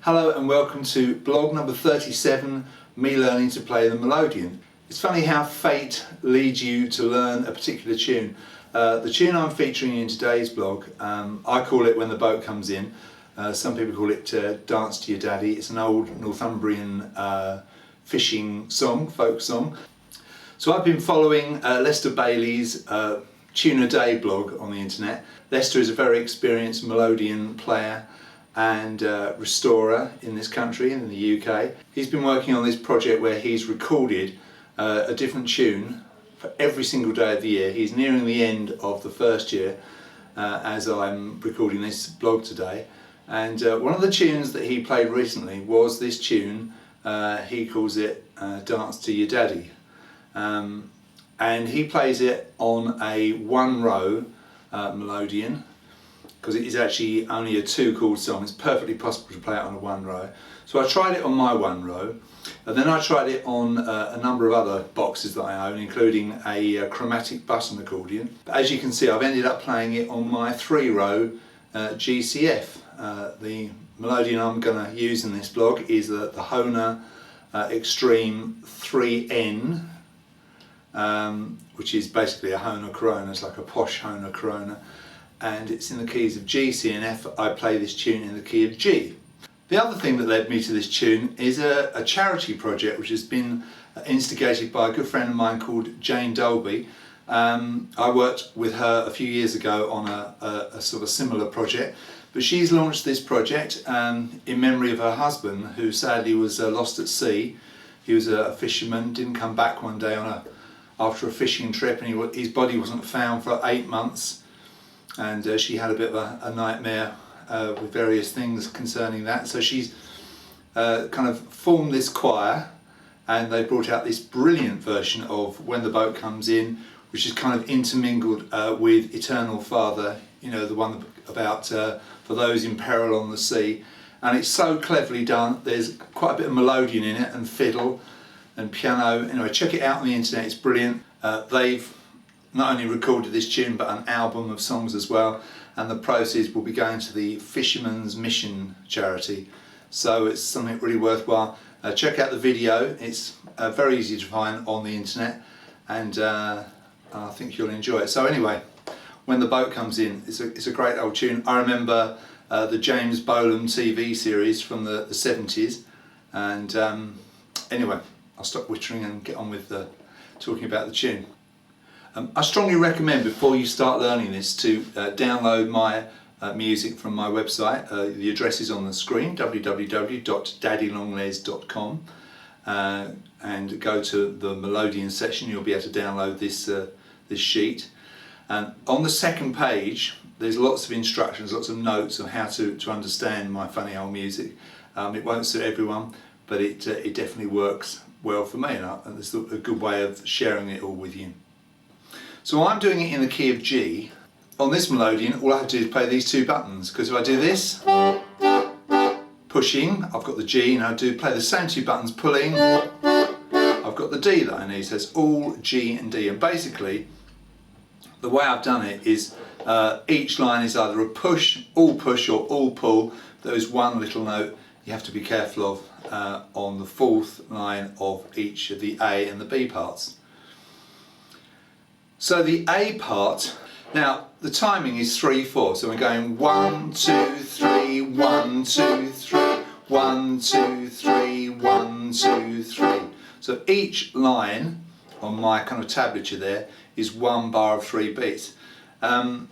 Hello and welcome to blog number 37, me learning to play the Melodeon. It's funny how fate leads you to learn a particular tune. The tune I'm featuring in today's blog, I call it When the Boat Comes In. Some people call it Dance to Your Daddy. It's an old Northumbrian fishing song, folk song. So I've been following Lester Bailey's Tune a Day blog on the internet. Lester is a very experienced Melodeon player and restorer in this country, in the UK. He's been working on this project where he's recorded a different tune for every single day of the year. He's nearing the end of the first year as I'm recording this blog today. And one of the tunes that he played recently was this tune. He calls it Dance to Your Daddy. And he plays it on a one-row Melodeon, because it is actually only a two-chord song. It's perfectly possible to play it on a one row. So I tried it on my one row, and then I tried it on a number of other boxes that I own, including a chromatic button accordion. But as you can see, I've ended up playing it on my three-row GCF. The Melodeon I'm going to use in this blog is the Hohner Extreme 3N, which is basically a Hohner Corona. It's like a posh Hohner Corona. And it's in the keys of G, C and F. I play this tune in the key of G. The other thing that led me to this tune is a charity project which has been instigated by a good friend of mine called Jane Dolby. I worked with her a few years ago on a sort of similar project, but she's launched this project in memory of her husband, who sadly was lost at sea. He was a fisherman, didn't come back one day after a fishing trip, and his body wasn't found for 8 months. And she had a bit of a nightmare with various things concerning that. So she's kind of formed this choir, and they brought out this brilliant version of When the Boat Comes In, which is kind of intermingled with Eternal Father, you know, the one about for those in peril on the sea. And it's so cleverly done. There's quite a bit of Melodeon in it, and fiddle and piano. Anyway, check it out on the internet, it's brilliant. They've not only recorded this tune but an album of songs as well, and the proceeds will be going to the Fisherman's Mission charity, so it's something really worthwhile. Check out the video, it's very easy to find on the internet, and I think you'll enjoy it. So anyway, When the Boat Comes In, it's a great old tune. I remember the James Bolam TV series from the 70s, and anyway, I'll stop wittering and get on with talking about the tune. I strongly recommend, before you start learning this, to download my music from my website. The address is on the screen, www.daddylonglegs.com, and go to the Melodeon section. You'll be able to download this sheet. And on the second page there's lots of instructions, lots of notes on how to understand my funny old music. It won't suit everyone, but it definitely works well for me, and it's a good way of sharing it all with you. So I'm doing it in the key of G. On this Melodeon, all I have to do is play these two buttons, because if I do this, pushing, I've got the G, and I do play the same two buttons, pulling, I've got the D that I need. So it's all G and D, and basically the way I've done it is each line is either a push or all pull. There is one little note you have to be careful of on the fourth line of each of the A and the B parts. So the A part, now the timing is 3/4, so we're going 1 2 3 1 2 3 1 2 3 1 2 3. So each line on my kind of tablature there is one bar of 3 beats, and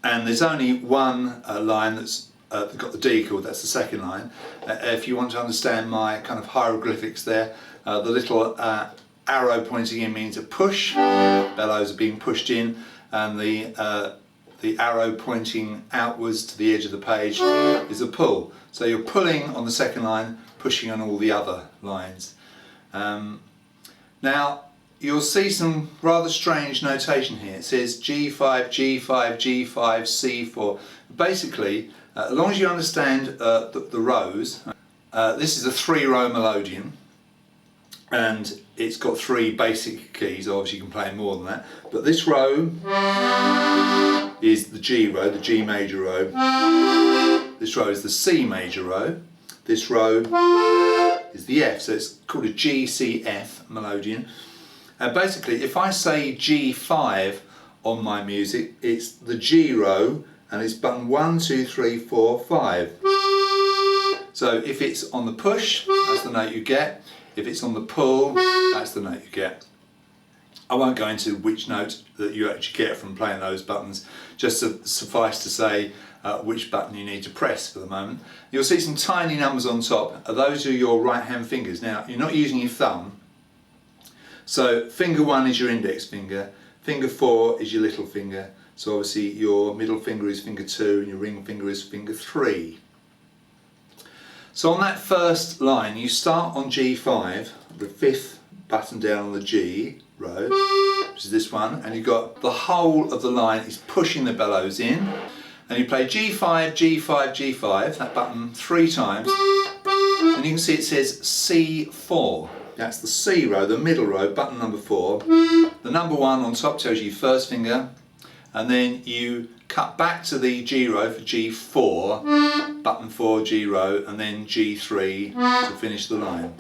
there's only one line that's got the D chord. That's the second line. If you want to understand my kind of hieroglyphics there, the little arrow pointing in means a push, bellows are being pushed in, and the arrow pointing outwards to the edge of the page is a pull. So you're pulling on the second line, pushing on all the other lines. Now you'll see some rather strange notation here. It says G5, G5, G5, C4. Basically, as long as you understand the rows, this is a 3-row Melodeon, and it's got 3 basic keys. Obviously you can play more than that, but this row is the G row, the G major row. This row is the C major row. This row is the F, so it's called a G-C-F Melodeon. And basically, if I say G5 on my music, it's the G row, and it's button 1, 2, 3, 4, 5. So if it's on the push, that's the note you get. If it's on the pull, that's the note you get. I won't go into which note that you actually get from playing those buttons, just to suffice to say which button you need to press for the moment. You'll see some tiny numbers on top. Those are your right hand fingers. Now, you're not using your thumb, so finger 1 is your index finger, finger 4 is your little finger, so obviously your middle finger is finger 2 and your ring finger is finger 3. So on that first line, you start on G5, the 5th button down on the G row, which is this one, and you've got the whole of the line is pushing the bellows in, and you play G5, G5, G5, that button 3 times, and you can see it says C4. That's the C row, the middle row, button number 4. The number 1 on top tells you first finger, and then you cut back to the G row for G4, button 4, G row, and then G3 to finish the line.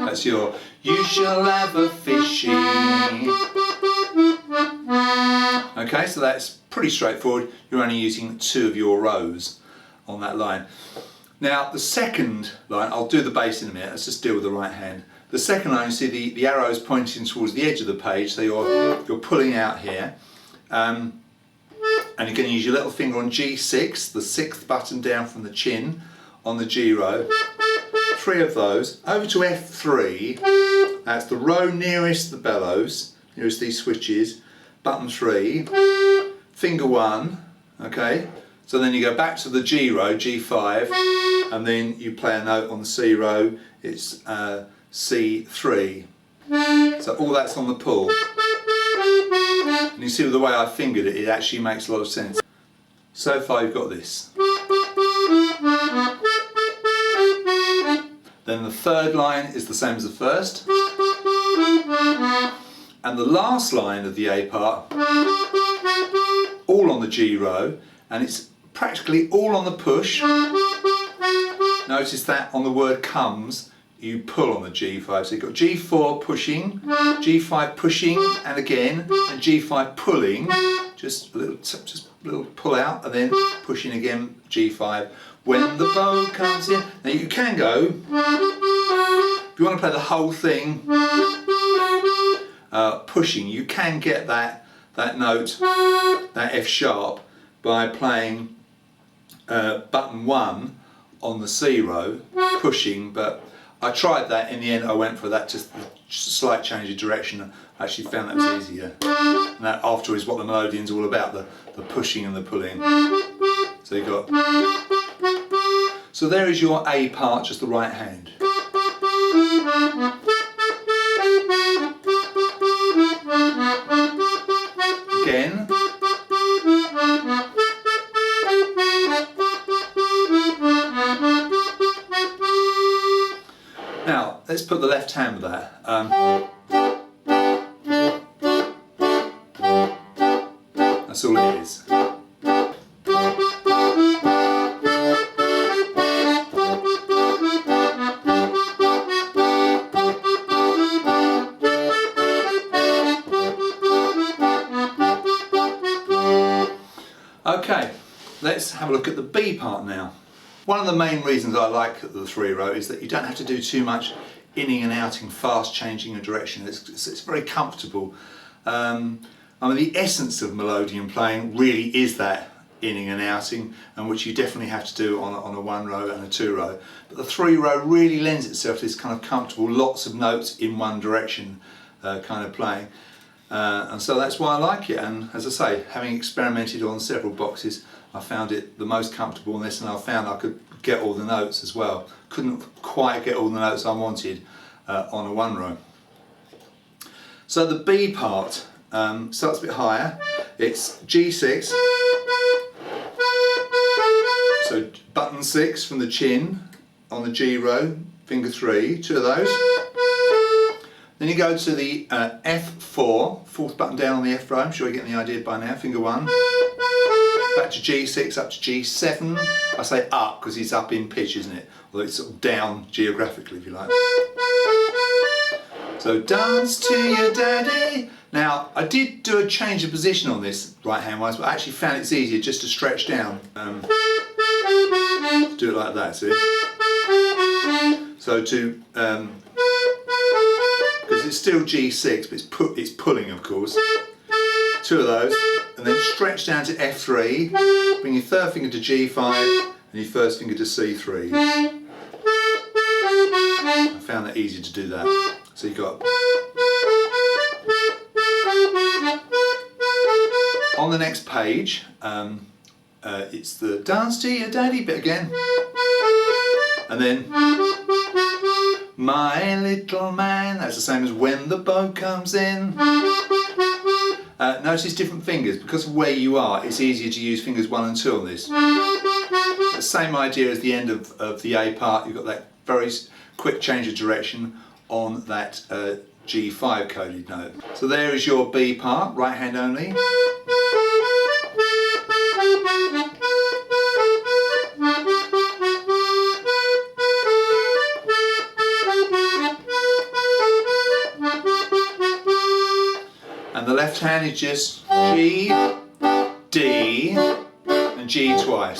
That's your "You shall have a fishy." Okay, so that's pretty straightforward. You're only using 2 of your rows on that line. Now the second line, I'll do the bass in a minute, let's just deal with the right hand. The second line, you see the arrows pointing towards the edge of the page, so you're pulling out here. And you're going to use your little finger on G6, the 6th button down from the chin on the G row. 3 of those, over to F3, that's the row nearest the bellows, nearest these switches, button 3, finger 1, okay, so then you go back to the G row, G5, and then you play a note on the C row, it's C3, so all that's on the pull. And you see with the way I fingered it, it actually makes a lot of sense. So far you've got this. Then the third line is the same as the first. And the last line of the A part, all on the G row, and it's practically all on the push. Notice that on the word comes, you pull on the G5, so you've got G4 pushing, G5 pushing, and again, and G5 pulling, just a little pull out, and then pushing again, G5, when the bow comes in. Now you can go, if you want to play the whole thing pushing, you can get that note, that F sharp, by playing button 1 on the C row, pushing, but I tried that, in the end I went for that, just a slight change of direction. I actually found that was easier. And that after is what the Melodion's all about, the pushing and the pulling. So you got, so there is your A part, just the right hand. Again. Now, let's put the left hand with that. That's all it is. Okay, let's have a look at the B part now. One of the main reasons I like the 3 row is that you don't have to do too much inning and outing, fast changing of direction. It's very comfortable. I mean, the essence of Melodeon playing really is that inning and outing, and which you definitely have to do on a 1 row and a 2 row. But the 3 row really lends itself to this kind of comfortable, lots of notes in one direction kind of playing. And so that's why I like it, and as I say, having experimented on several boxes, I found it the most comfortable in this, and I found I could get all the notes as well. Couldn't quite get all the notes I wanted on a 1 row. So the B part starts a bit higher. It's G6, so button 6 from the chin on the G row, finger 3, 2 of those. Then you go to the F4, 4th button down on the F row. I'm sure you're getting the idea by now, finger 1. back to G6, up to G7. I say up because it's up in pitch, isn't it? Although it's sort of down geographically, if you like. So dance to your daddy. Now, I did do a change of position on this right hand wise, but I actually found it's easier just to stretch down. Do it like that, see? So to, because it's still G6, but it's pulling, of course. 2 of those, and then stretch down to F3, bring your third finger to G5, and your first finger to C3. I found that easier to do that. So you've got... On the next page, it's the dance to your daddy bit again. And then... My little man, that's the same as when the boat comes in. Notice different fingers. Because of where you are, it's easier to use fingers 1 and 2 on this. The same idea as the end of the A part, you've got that very quick change of direction on that G5 coded note. So there is your B part, right hand only. And the left hand is just G, D, and G twice.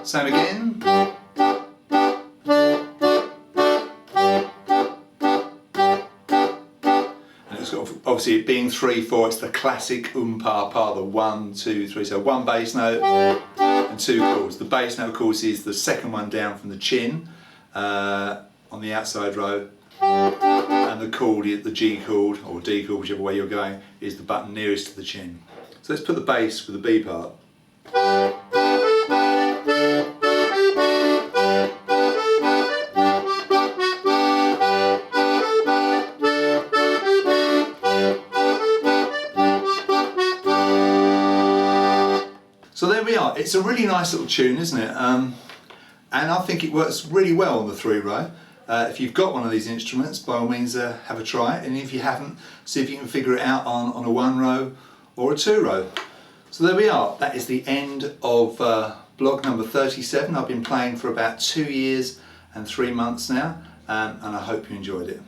Same again. And it's got, obviously it being 3/4, it's the classic pa pa, the 1, 2, 3. So 1 bass note and 2 chords. The bass note, of course, is the second one down from the chin on the outside row. And the chord, the G chord, or D chord, whichever way you're going, is the button nearest to the chin. So let's put the bass with the B part. So there we are. It's a really nice little tune, isn't it? And I think it works really well on the 3-row. If you've got one of these instruments, by all means have a try it, and if you haven't, see if you can figure it out on a 1-row or a 2-row. So there we are. That is the end of blog number 37. I've been playing for about 2 years and 3 months now, and I hope you enjoyed it.